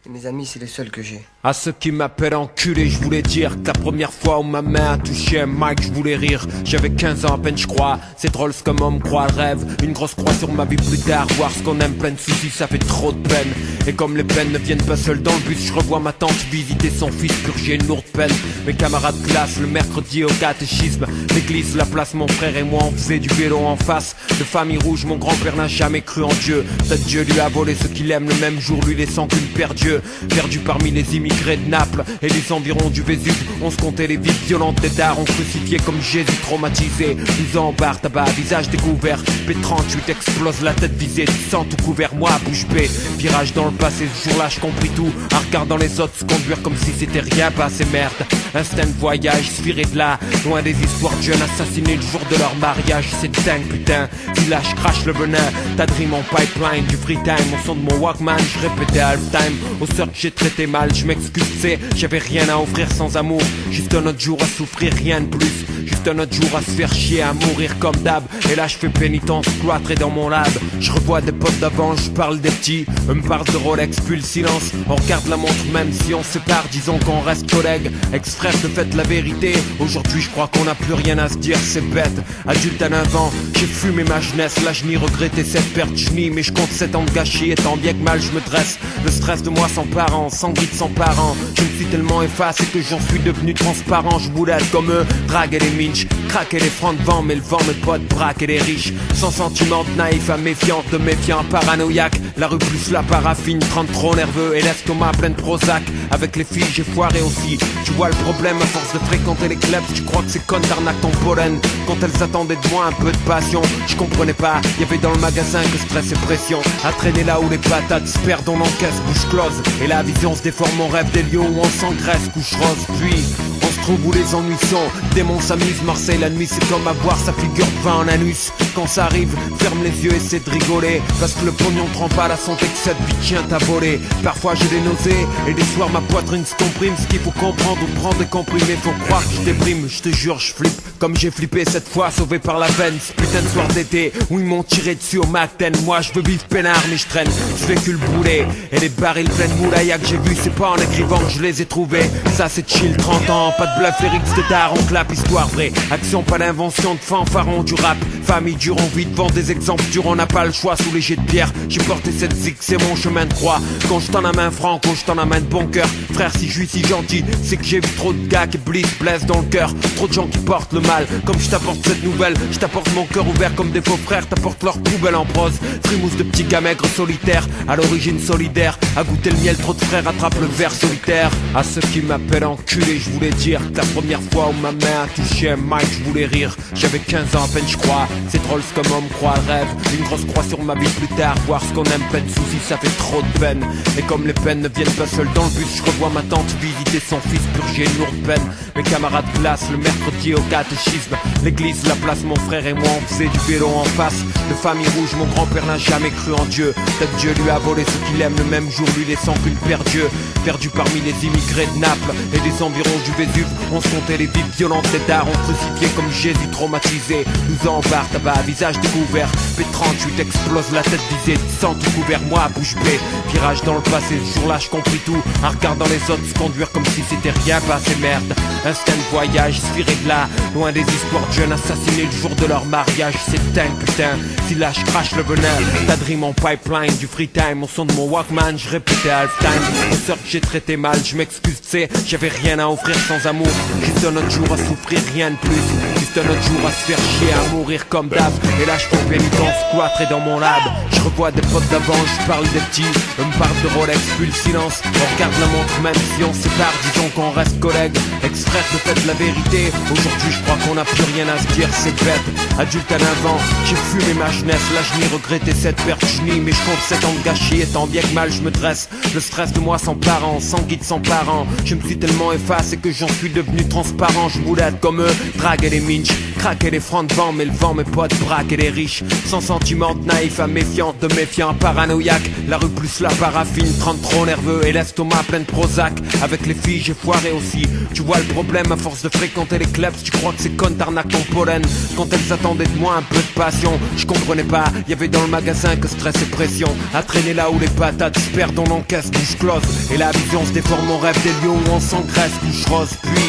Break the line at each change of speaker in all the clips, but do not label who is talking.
Et mes amis, c'est les seuls que j'ai.
À ceux qui m'appellent enculé, je voulais dire que la première fois où ma main a touché un mic, je voulais rire. J'avais 15 ans à peine, je crois. C'est drôle ce comme homme croit le rêve. Une grosse croix sur ma vie plus tard. Voir ce qu'on aime plein de soucis, ça fait trop de peine. Et comme les peines ne viennent pas seules dans le bus, je revois ma tante visiter son fils purger une lourde peine. Mes camarades de classe, le mercredi au catéchisme. L'église, la place, mon frère et moi, on faisait du vélo en face. De famille rouge, mon grand-père n'a jamais cru en Dieu. Peut-être Dieu lui a volé ce qu'il aime le même jour, lui laissant qu'une paire d'yeux. Perdu parmi les immigrés de Naples et les environs du Vésuve, on se comptait les vies violentes des dards, on crucifiait comme Jésus traumatisé. 12 ans en bar, tabac, visage découvert. P38 explose la tête visée, du sang tout couvert, moi bouche bée. Virage dans le passé, ce jour-là je compris tout. En regardant les autres se conduire comme si c'était rien passé, merde. Instinct de voyage, spiré de là, loin des histoires de jeunes assassinés le jour de leur mariage. C'est dingue putain, village crache le venin. T'as dream en pipeline, du free time, au son de mon Walkman, je répétais halftime. Au sort que j'ai traité mal, je m'excuse, c'est j'avais rien à offrir sans amour. Juste un autre jour à souffrir, rien de plus. Juste un autre jour à se faire chier, à mourir comme d'hab. Et là je fais pénitence, cloîtré dans mon lab. Je revois des potes d'avant, je parle des petits. Eux me parlent de Rolex, puis le silence. On regarde la montre même si on se sépare, disons qu'on reste collègues. Ex-frère de fait la vérité. Aujourd'hui je crois qu'on n'a plus rien à se dire, c'est bête. Adulte à 9 ans, j'ai fumé ma jeunesse. Là je n'y regrettais cette perte, je nie. Mais je compte 7 ans de gâchis et tant bien que mal je me dresse. Le stress de moi sans parents, sans guide, sans parents. Je me suis tellement effacé que j'en suis devenu transparent. Je boulette comme eux, draguer les minches, craquer les francs de vent, mais le vent mes potes braquer les riches. Sans sentiment de naïf à méfiant, de méfiant paranoïaque. La rue plus la paraffine, 30 trop nerveux et l'estomac plein de Prozac. Avec les filles j'ai foiré aussi. Tu vois le problème à force de fréquenter les clubs, tu crois que c'est con d'arnaque ton pollen. Quand elles attendaient de moi un peu de passion, je comprenais pas, y avait dans le magasin que stress et pression. À traîner là où les patates se perdent, on encaisse bouche close. Et la vision se déforme, on rêve des lieux où on s'engraisse, couche rose. Puis on se trouve où les ennuis sont. Démon s'amuse, Marseille la nuit c'est comme avoir sa figure de vin en anus. Quand ça arrive, ferme les yeux, essaie de rigoler. Parce que le pognon te rend pas la santé que cette vie tient à voler. Parfois j'ai des nausées et des soirs ma poitrine se comprime. Ce qu'il faut comprendre ou prendre des comprimés, faut croire que je déprime. Je te jure je flippe comme j'ai flippé cette fois, sauvé par la veine. Ce putain de soir d'été où ils m'ont tiré dessus au Mac-10. Moi je veux vivre peinard mais je traîne, je véhicule brûlé. Et les barils pleins de moulaïa que j'ai vu, c'est pas en écrivant que je les ai trouvés. Ça c'est chill, 30 ans, pas de bluff, Eric Stétard, on clap, histoire vraie. Action, pas d'invention de fanfaron du rap. Famille dure, on vit devant des exemples durs, on n'a pas le choix sous les jets de pierre. J'ai porté cette zig, c'est mon chemin de croix. Quand je t'en amène franc, quand je t'en amène de bon cœur. Frère, si je suis si gentil, c'est que j'ai vu trop de gars qui blessent dans le cœur. Trop de gens qui portent le mal, comme je t'apporte cette nouvelle. Je t'apporte mon cœur ouvert comme des faux frères, t'apporte leur poubelle en prose. Frimousse de petits gars maigres solitaires, à l'origine solidaire. À goûter le miel, trop de frères attrapent le verre solitaire. À ceux qui m'appellent enculé, je voulais dire que la première fois où ma main a touché un mic, je voulais rire. J'avais 15 ans à peine, je crois. C'est drôle ce comme homme croit le rêve. Une grosse croix sur ma vie plus tard. Voir ce qu'on aime, plein de soucis, ça fait trop de peine. Et comme les peines ne viennent pas seules dans le bus, je revois ma tante visiter son fils purger une lourde peine. Mes camarades de classe, le mercredi au catéchisme. L'église, la place, mon frère et moi, on faisait du vélo en face. De famille rouge, mon grand-père n'a jamais cru en Dieu. Peut-être Dieu lui a volé ce qu'il aime le même jour, lui laissant qu'une paire d'yeux. Perdu parmi les immigrés de Naples et des environs du Vésuve, on se comptait les vies violentes des dards, on crucifiait comme Jésus traumatisé. 12 ans en bar, tabac, visage découvert. P38 explose la tête visée, du sang tout couvert, moi bouche bée. Virage dans le passé, ce jour-là je compris tout. En regardant les autres se conduire comme si c'était rien passé, merde. Instinct de voyage, spiré de là, loin des histoires de jeunes assassinés le jour de leur mariage. C'est dingue putain, si là je crache le venin. T'as dream en pipeline, du free time, au son de mon Walkman, je répétais halftime. Au sort que j'ai traité mal, je m'excuse, tu sais, j'avais rien à offrir sans amour. Juste un autre jour à souffrir, rien de plus. Juste un autre jour à se faire chier, à mourir comme d'hab. Et là je fais pénitence, cloîtré dans mon lab. Je revois des potes d'avant, je parle des petits. Eux me parlent de Rolex, puis le silence. On regarde la montre même si on se sépare, disons qu'on reste collègues. Ex-frère de fait la vérité. Aujourd'hui je crois qu'on n'a plus rien à se dire, c'est bête. Adulte à 9 ans, j'ai fumé ma jeunesse. Là je n'y regrettais cette perte, je nie. Mais je compte 7 ans de gâchis et tant bien que mal je me dresse. Le stress de moi sans parents, sans guide, sans parents. Je me suis tellement effacé que j'en suis devenu transparent. Je boulette comme eux, draguer les minches, Craquer les francs de vent, mais le vent, mes potes braquer les riches. Sans sentiment de naïf à méfiant, de méfiant à paranoïaque. La rue plus la paraffine, 30 trop nerveux et l'estomac plein de Prozac. Avec les filles j'ai foiré aussi. Tu vois le problème, à force de fréquenter les clubs, tu crois que c'est con t'arnaques ton pollen. Quand elles attendaient de moi un peu de passion, je comprenais pas, y'avait dans le magasin que stress et pression. À traîner là où les patates se perdent, on encaisse bouche close. Et la vision se déforme, on rêve des lieux où on s'engraisse, couche rose. Puis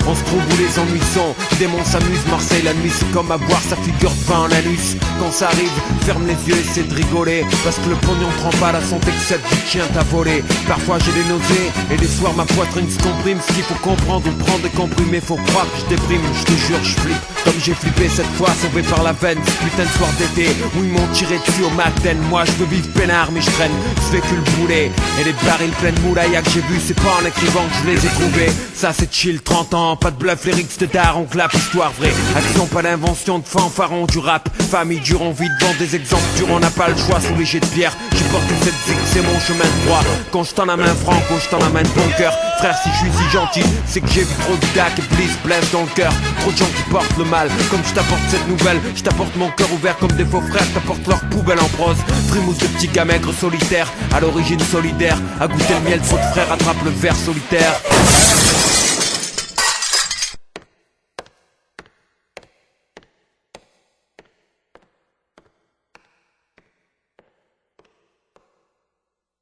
on se trouve où les ennuis sont. Démon s'amuse, Marseille la nuit, c'est comme avoir sa figure de vin en anus. Quand ça arrive, ferme les yeux, essaie de rigoler. Parce que le pognon trempe pas, la santé que cette vie tient à voler. Parfois j'ai des nausées, et des soirs ma poitrine se comprime. Ce qu'il faut comprendre, on prend des comprimés, faut croire que je déprime. Je te jure, je flippe, comme j'ai flippé cette fois, sauvé par la veine. Ce putain de soir d'été, où ils m'ont tiré dessus au matin. Moi je veux vivre peinard, mais je traîne, ce véhicule boulet. Et les barils pleins de moulaïa que j'ai vu, c'est pas en écrivant que je les ai trouvés. Ça c'est chill, 30 ans, pas de bluff, lyrics de daron, clap, histoire vraie. Action, pas d'invention de fanfaron du rap. Famille dure, on vit devant des exemples durs, on n'a pas le choix sous les jets de pierre. J'ai porté cette zig, c'est mon chemin de droit. Quand je t'en la main franco, je t'en la main de ton cœur. Frère, si je suis si gentil, c'est que j'ai vu trop de dac et bliss blesse dans le cœur. Trop de gens qui portent le mal, comme je t'apporte cette nouvelle. Je t'apporte mon cœur ouvert comme des faux frères, t'apporte leur poubelle en prose. Frimousse de petits gars maigres solitaires, à l'origine solidaire. À goûter le miel, trop de frères attrape le verre solitaire.